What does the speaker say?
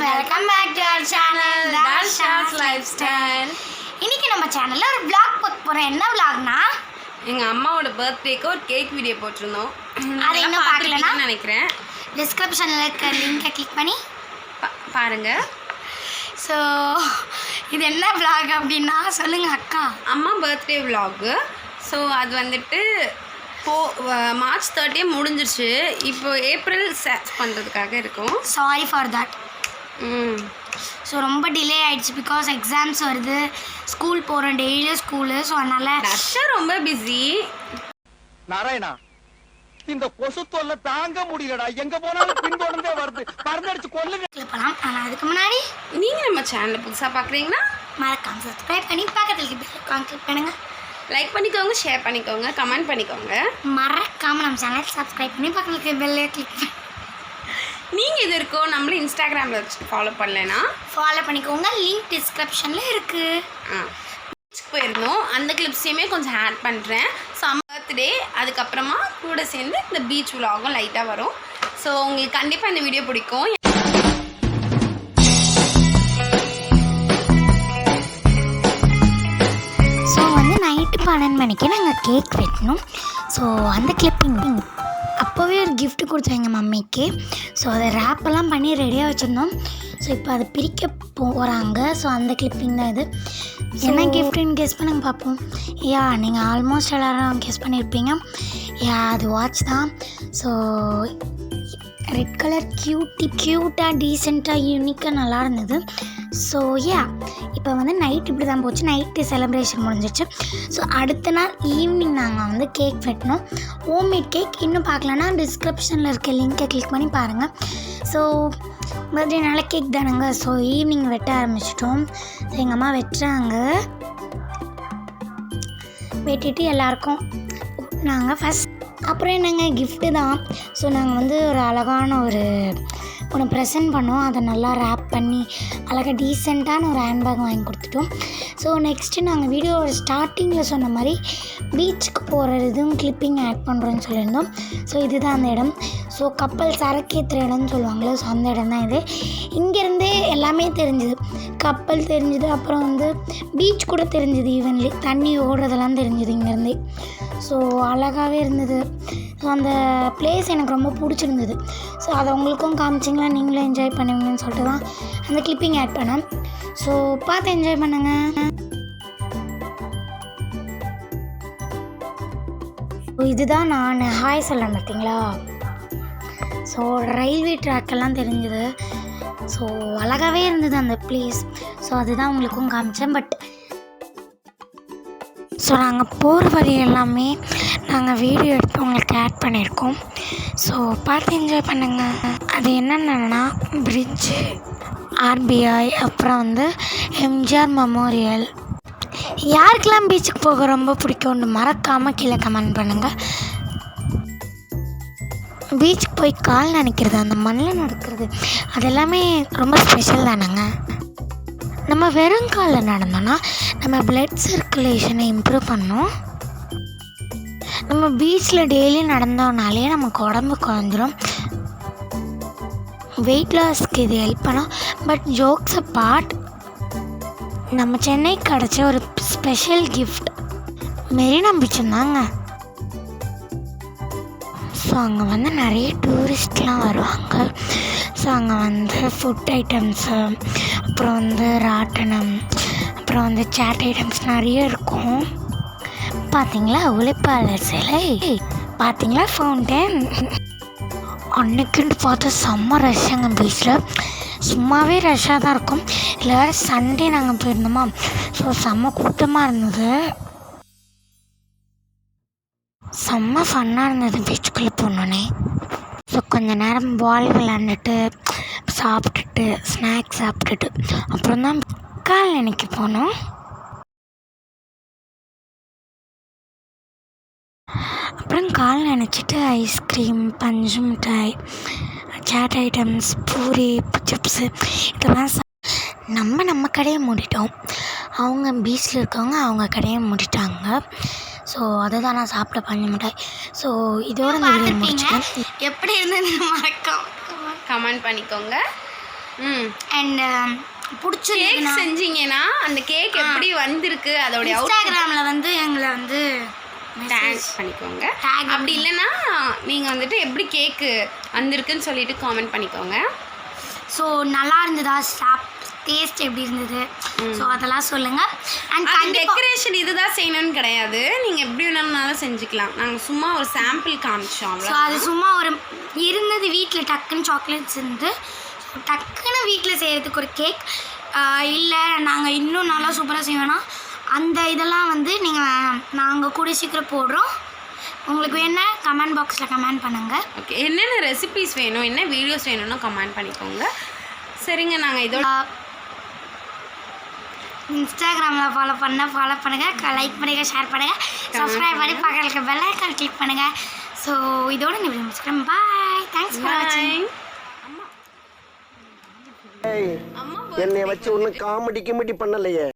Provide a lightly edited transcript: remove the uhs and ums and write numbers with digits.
welcome back to our channel Dharsha's lifestyle. இன்னைக்கு நம்ம சேனல்ல ஒரு vlog போட போறோம். என்ன vlogனா எங்க அம்மாவோட பர்த்டேக்கு ஒரு கேக் வீடியோ போட்டுருந்தோம். அதை இன்னும் பார்க்கலனா நினைக்கிறேன். டிஸ்கிரிப்ஷன்ல இருக்க லிங்கை கிளிக் பண்ணி பாருங்க. சோ இது என்ன vlog அப்படினா சொல்லுங்க அக்கா. அம்மா பர்த்டே vlog. சோ அது வந்துட்டு மார்ச் 30 முடிஞ்சிருச்சு. இப்போ ஏப்ரல் சர்ச் பண்ணுறதுக்காக இருக்கும். Sorry for that. ஸோ ரொம்ப டிலே ஆகிடுச்சு பிகாஸ் எக்ஸாம்ஸ் வருது, ஸ்கூல் போகிறோம், டெய்லியும் ஸ்கூலு. ஸோ அதனால் ரஷ்ஷா ரொம்ப பிஸி. நாராயணா, இந்த கொசு தொல்லை தாங்க முடியலடா. எங்க போனாலும் பின்தொடர்ந்தே வருது. மருந்தடிச்சு கொல்லுங்க. போகலாம். ஆனால் அதுக்கு முன்னாடி நீங்கள் நம்ம சேனலை புதுசாக பார்க்குறீங்கன்னா மறக்காம சப்ஸ்கிரைப் பண்ணி பக்கத்தில் கிளிக் பண்ணுங்கள். லைக் பண்ணிக்கோங்க, ஷேர் பண்ணிக்கோங்க, கமெண்ட் பண்ணிக்கோங்க. மறக்காமல் நம்ம சேனல் சப்ஸ்கிரைப் பண்ணி பக்கத்துக்கு பெல்லை கிளிக் பண்ணி நீங்கள் இது இருக்கோ நம்மளும் இன்ஸ்டாகிராமில் ஃபாலோ பண்ணலைன்னா ஃபாலோ பண்ணிக்கோங்க. லிங்க் டிஸ்கிரிப்ஷனில் இருக்குது. பீச்சுக்கு போயிருந்தோம். அந்த கிளிப்ஸையுமே கொஞ்சம் ஆட் பண்ணுறேன். ஸோ பர்த்டே அதுக்கப்புறமா கூட சேர்ந்து இந்த பீச் விலாகும் லைட்டாக வரும். ஸோ உங்களுக்கு கண்டிப்பாக இந்த வீடியோ பிடிக்கும். ஸோ வந்து நைட்டு 12 மணிக்கு நாங்கள் கேக் வெட்டணும். ஸோ அந்த கிளிப்பிங் அப்போவே ஒரு கிஃப்ட் கொடுத்தோம் எங்கள் மம்மிக்கு. ஸோ அதை ரேப்பெல்லாம் பண்ணி ரெடியாக வச்சுருந்தோம். ஸோ இப்போ அதை பிரிக்க போகிறாங்க. ஸோ அந்த கிளிப்பிங் தான் இது. என்ன கிஃப்ட்டுன்னு கெஸ் பண்ணுங்க பார்ப்போம். யா, நீங்கள் ஆல்மோஸ்ட் எல்லோரும் கெஸ் பண்ணியிருப்பீங்க. யா, அது வாட்ச் தான். ஸோ ரெட் கலர் க்யூட்டாக டீசெண்டாக யூனிக்காக நல்லா இருந்தது. ஸோ யா, இப்போ வந்து நைட் இப்படி தான் போச்சு. நைட்டு செலிப்ரேஷன் முடிஞ்சிச்சு. ஸோ அடுத்த நாள் ஈவினிங் நாங்கள் வந்து கேக் வெட்டினோம். Homemade cake. இன்னும் பார்க்கலன்னா டிஸ்கிரிப்ஷனில் இருக்க லிங்கை கிளிக் பண்ணி பாருங்கள். ஸோ பர்த்டே நல்ல கேக் தானுங்க. ஸோ ஈவினிங் வெட்ட ஆரம்பிச்சிட்டோம். ஸோ எங்கள் அம்மா வெட்டுறாங்க. வெட்டிட்டு எல்லாருக்கும் நாங்கள் ஃபஸ்ட் அப்புறம் என்னங்க கிஃப்ட்டு தான். ஸோ நாங்கள் வந்து ஒரு அழகான ஒன்று ப்ரெசென்ட் பண்ணோம். அதை நல்லா ரேப் பண்ணி அழகாக டீசெண்டான ஒரு ஹேண்ட்பேக் வாங்கி கொடுத்துட்டோம். ஸோ நெக்ஸ்ட்டு நாங்கள் வீடியோவோட ஸ்டார்டிங்கில் சொன்ன மாதிரி பீச்சுக்கு போகிற இதுவும் கிளிப்பிங் ஆட் பண்ணுறோன்னு சொல்லியிருந்தோம். ஸோ இதுதான் அந்த இடம். ஸோ கப்பல் சரக்கேற்றுற இடம்னு சொல்லுவாங்களே, ஸோ அந்த இடம் தான் இது. இங்கேருந்தே எல்லாமே தெரிஞ்சுது. கப்பல் தெரிஞ்சுது, அப்புறம் வந்து பீச் கூட தெரிஞ்சுது. ஈவன்லி தண்ணி ஓடுறதெல்லாம் தெரிஞ்சுது இங்கேருந்தே. ஸோ அழகாகவே இருந்தது. ஸோ அந்த பிளேஸ் எனக்கு ரொம்ப பிடிச்சிருந்தது. ஸோ அதை உங்களுக்கும் காமிச்சிங்களா, நீங்களும் என்ஜாய் பண்ணுவீங்கன்னு சொல்லிட்டு தான் அந்த கிளிப்பிங் ஆட் பண்ணேன். ஸோ பார்த்து என்ஜாய் பண்ணுங்க. இதுதான் நான் ஹாய் சொல்கிறேன் பார்த்தீங்களா. ஸோ ரயில்வே ட்ராக்கெல்லாம் தெரிஞ்சுது. ஸோ அழகாகவே இருந்தது அந்த பிளேஸ். ஸோ அதுதான் உங்களுக்கும் காமிச்சேன். பட் ஸோ நாங்கள் போகிற வழி எல்லாமே நாங்கள் வீடியோ எடுத்து உங்களுக்கு ஆட் பண்ணியிருக்கோம். ஸோ பார்த்து என்ஜாய் பண்ணுங்கள். அது என்னென்னா பிரிட்ஜு, ஆர்பிஐ, அப்புறம் வந்து எம்ஜிஆர் மெமோரியல். யாருக்கெல்லாம் பீச்சுக்கு போக ரொம்ப பிடிக்கும்னு மறக்காமல் கீழே கமெண்ட் பண்ணுங்கள். பீச்சுக்கு போய் கால் நனைக்கிறது, அந்த மண்ணில் நடக்கிறது, அது எல்லாமே ரொம்ப ஸ்பெஷல் தானேங்க. நம்ம வெறும் காலில் நடந்தோன்னா நம்ம பிளட் சர்க்குலேஷனை இம்ப்ரூவ் பண்ணோம். நம்ம பீச்சில் டெய்லி நடந்தோம்னாலே நமக்கு உடம்பு குறைஞ்சிரும். வெயிட் லாஸ்க்கு இது ஹெல்ப் பண்ணோம். பட் ஜோக்ஸ் அப்பார்ட், நம்ம சென்னைக்கு கிடச்ச ஒரு ஸ்பெஷல் கிஃப்ட் மெரினா பீச் தாங்க. ஸோ அங்கே வந்து நிறைய டூரிஸ்ட்லாம் வருவாங்க. ஸோ அங்கே வந்து ஃபுட் ஐட்டம்ஸு, அப்புறம் வந்து ராட்டனம், அப்புறம் வந்து சேட் ஐட்டம்ஸ் நிறைய இருக்கும். பார்த்தீங்களா உழைப்பாளர் சிலை, பார்த்தீங்களா ஃபவுண்டன். அன்னைக்குன்னு பார்த்தா செம்ம ரஷ்ஷாங்க பீச்சில். சும்மாவே ரஷ்ஷாக தான் இருக்கும். இல்லை வேறு சண்டே நாங்கள் போயிருந்தோமா, ஸோ செம்ம கூட்டமாக இருந்தது. செம்ம ஃபன்னாக இருந்தது பீச்சுக்குள்ளே போனோன்னே. ஸோ கொஞ்சம் நேரம் பால் விளாண்டுட்டு சாப்பிட்டுட்டு ஸ்நாக்ஸ் சாப்பிட்டுட்டு அப்புறம் தான் கால் நினைக்க போனோம். அப்புறம் கால் நினச்சிட்டு ஐஸ்கிரீம், பஞ்சு மிட்டாய், சாட் ஐட்டம்ஸ், பூரி, சிப்ஸு இதெல்லாம் நம்ம கடையை மூடிட்டோம். அவங்க பீச்சில் இருக்கவங்க அவங்க கடையை மூடிட்டாங்க. ஸோ அதை தான் நான் சாப்பிட பஞ்சு மிட்டாய். ஸோ இதோட இந்த வீடியோ முடிச்சுட்டேன். எப்படி இருந்தது மறக்காம கமெண்ட் பண்ணிக்கோங்க. அண்ட் கேக் செஞ்சீங்கன்னா அந்த கேக் எப்படி வந்திருக்கு அதோடைய இன்ஸ்டாகிராமில் வந்து எங்களை வந்து டேக் பண்ணிக்கோங்க. அப்படி இல்லைன்னா நீங்கள் வந்துட்டு எப்படி கேக்கு வந்திருக்குன்னு சொல்லிட்டு காமெண்ட் பண்ணிக்கோங்க. ஸோ நல்லா இருந்ததா, டேஸ்ட் எப்படி இருந்தது, ஸோ அதெல்லாம் சொல்லுங்கள். அண்ட் டெக்கரேஷன் இதுதான் செய்யணும்னு கிடையாது, நீங்கள் எப்படி வேணாலும் செஞ்சுக்கலாம். நாங்கள் சும்மா ஒரு சாம்பிள் காமிச்சோம். ஸோ அது சும்மா ஒரு இருந்தது வீட்டில் டக்குன்னு சாக்லேட்ஸ் இருந்து டக்குன்னு வீட்டில் செய்கிறதுக்கு ஒரு கேக். இல்லை நாங்கள் இன்னும் நல்லா சூப்பராக செய்வோன்னா அந்த இதெல்லாம் வந்து நாங்கள் கூட சீக்கிரம் போடுறோம். உங்களுக்கு என்ன கமெண்ட் பாக்ஸில் கமெண்ட் பண்ணுங்கள். ஓகே, என்னென்ன ரெசிபீஸ் வேணும், என்ன வீடியோஸ் வேணும்னு கமெண்ட் பண்ணிக்கோங்க. சரிங்க, நாங்கள் இதோட இன்ஸ்டாகிராமில் ஃபாலோ பண்ணுங்கள், லைக் பண்ணுங்கள், ஷேர் பண்ணுங்கள், சப்ஸ்கிரைப் பண்ணி பக்கத்தில் பெல் ஐகான் கிளிக் பண்ணுங்கள். ஸோ இதோட இந்த வீடியோ முடிச்சுக்கிறேன். பாய், தேங்க்ஸ் ஃபார் வாட்சிங். என்னை வச்சு ஒன்றும் காமெடி பண்ணலையே.